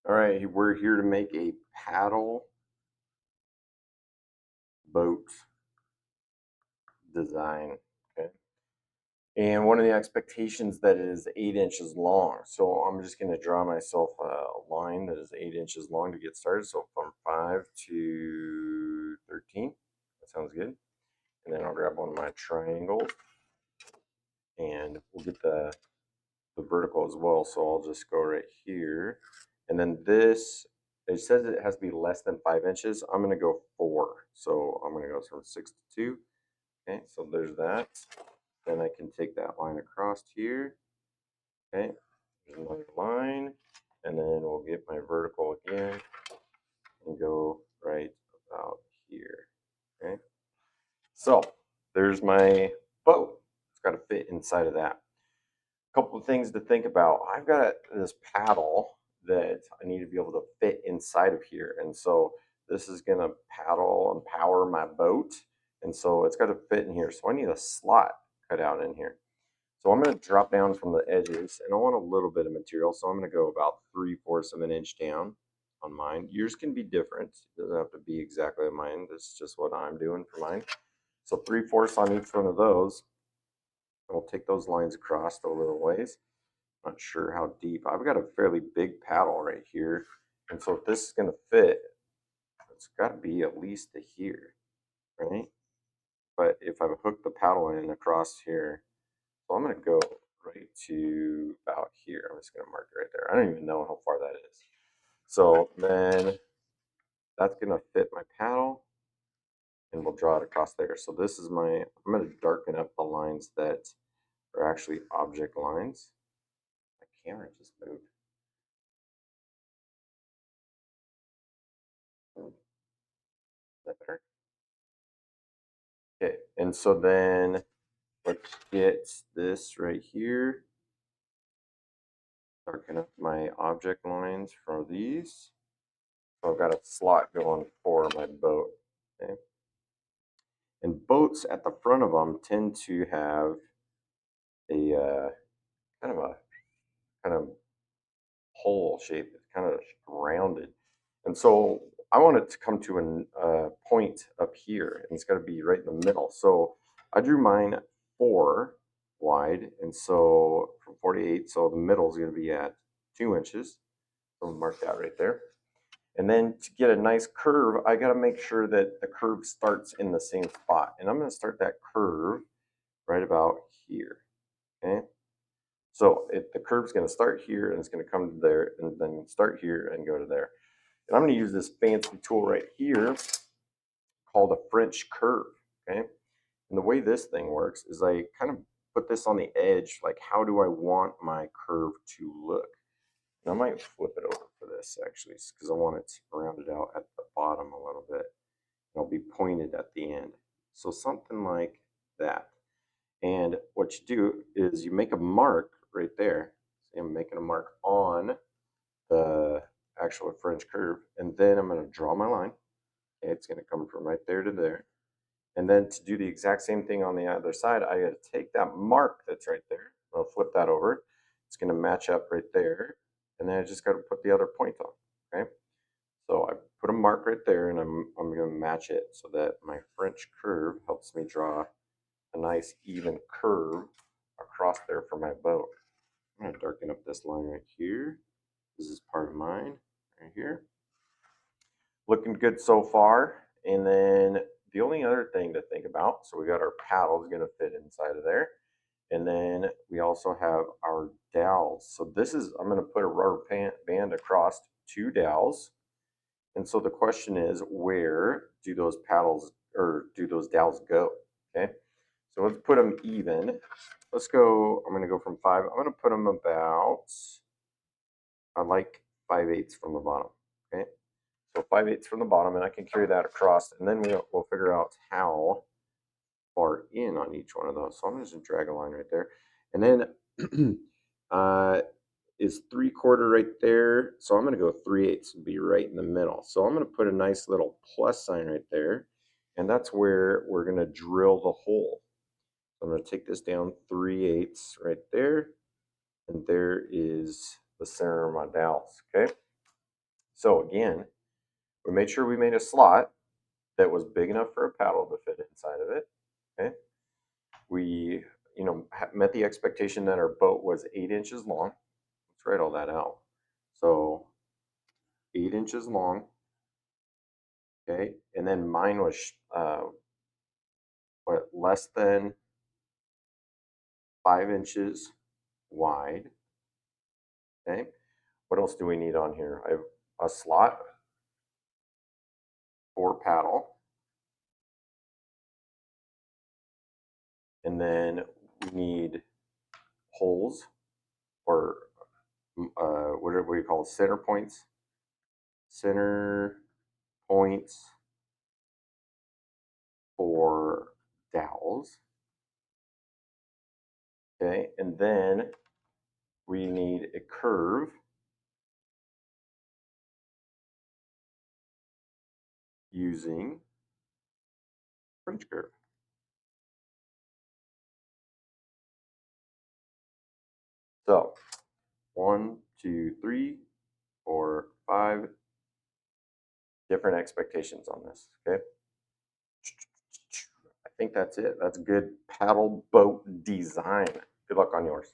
All right, we're here to make a paddle boat design. Okay. And one of the expectations that it is 8 inches long. So I'm just going to draw myself a line that is 8 inches long to get started. So from 5 to 13. That sounds good. And then I'll grab one of my triangles and we'll get the vertical as well. So I'll just go right here. And then this, it says it has to be less than 5 inches. I'm going to go 4. So I'm going to go from 6 to 2. Okay, so there's that. Then I can take that line across here. Okay, there's another line. And then we'll get my vertical again and go right about here. Okay, so there's my boat. It's got to fit inside of that. Couple of things to think about. I've got this paddle that I need to be able to fit inside of here. And so this is going to paddle and power my boat. And so it's got to fit in here. So I need a slot cut out in here. So I'm going to drop down from the edges and I want a little bit of material. So I'm going to go about 3/4 of an inch down on mine. Yours can be different. It doesn't have to be exactly mine. This is just what I'm doing for mine. So 3/4 on each one of those. We'll take those lines across a little ways. Not sure how deep. I've got a fairly big paddle right here. And so if this is going to fit, it's got to be at least to here, right? But if I hook the paddle in across here, so I'm going to go right to about here. I'm just going to mark it right there. I don't even know how far that is. So then that's going to fit my paddle and we'll draw it across there. So this is my, I'm going to darken up the lines that are actually object lines. My camera just moved. Is that better? Okay, and so then let's get this right here. Darken up my object lines for these. So I've got a slot going for my boat. Okay. And boats at the front of them tend to have a kind of a kind of hole shape. It's kind of rounded. And so I want it to come to a point up here, and it's got to be right in the middle. So I drew mine 4 wide, and so from 48, so the middle is going to be at 2 inches. So I'll mark that right there. And then to get a nice curve, I got to make sure that the curve starts in the same spot. And I'm going to start that curve right about here. Okay. So the curve's going to start here and it's going to come to there and then start here and go to there. And I'm going to use this fancy tool right here called a French curve. Okay. And the way this thing works is I kind of put this on the edge, like how do I want my curve to look? And I might flip it over for this actually, because I want it rounded out at the bottom a little bit. It'll be pointed at the end. So something like that. And what you do is you make a mark right there. So I'm making a mark on the actual French curve, and then I'm going to draw my line. It's going to come from right there to there. And then to do the exact same thing on the other side, I got to take that mark that's right there. I'll flip that over. It's going to match up right there. And then I just got to put the other point on. Okay. So I put a mark right there and I'm going to match it so that my French curve helps me draw a nice even curve across there for my boat. I'm going to darken up this line right here. This is part of mine right here. Looking good so far. And then the only other thing to think about, so we got our paddles going to fit inside of there. And then we also have our dowels. So this is, I'm going to put a rubber band across 2 dowels. And so the question is, where do those paddles or do those dowels go? Okay. So let's put them even. Let's go, I'm going to go from 5. I'm going to put them about, I like 5/8 from the bottom. Okay. So 5/8 from the bottom, and I can carry that across, and then we'll figure out how far in on each one of those. So I'm just going to drag a line right there. And then is 3/4 right there. So I'm going to go 3/8 and be right in the middle. So I'm going to put a nice little plus sign right there. And that's where we're going to drill the hole. So I'm going to take this down 3/8 right there. And there is the center of my dowels. Okay. So again, we made sure we made a slot that was big enough for a paddle to fit inside of it. Okay. We, met the expectation that our boat was 8 inches long. Let's write all that out. So 8 inches long. Okay. And then mine was less than 5 inches wide. Okay. What else do we need on here? I have a slot for paddle. And then we need holes, or what do we call center points? Center points for dowels. Okay, and then we need a curve using French curve. So 1, 2, 3, 4, 5 different expectations on this. Okay. I think that's it. That's good paddle boat design. Good luck on yours.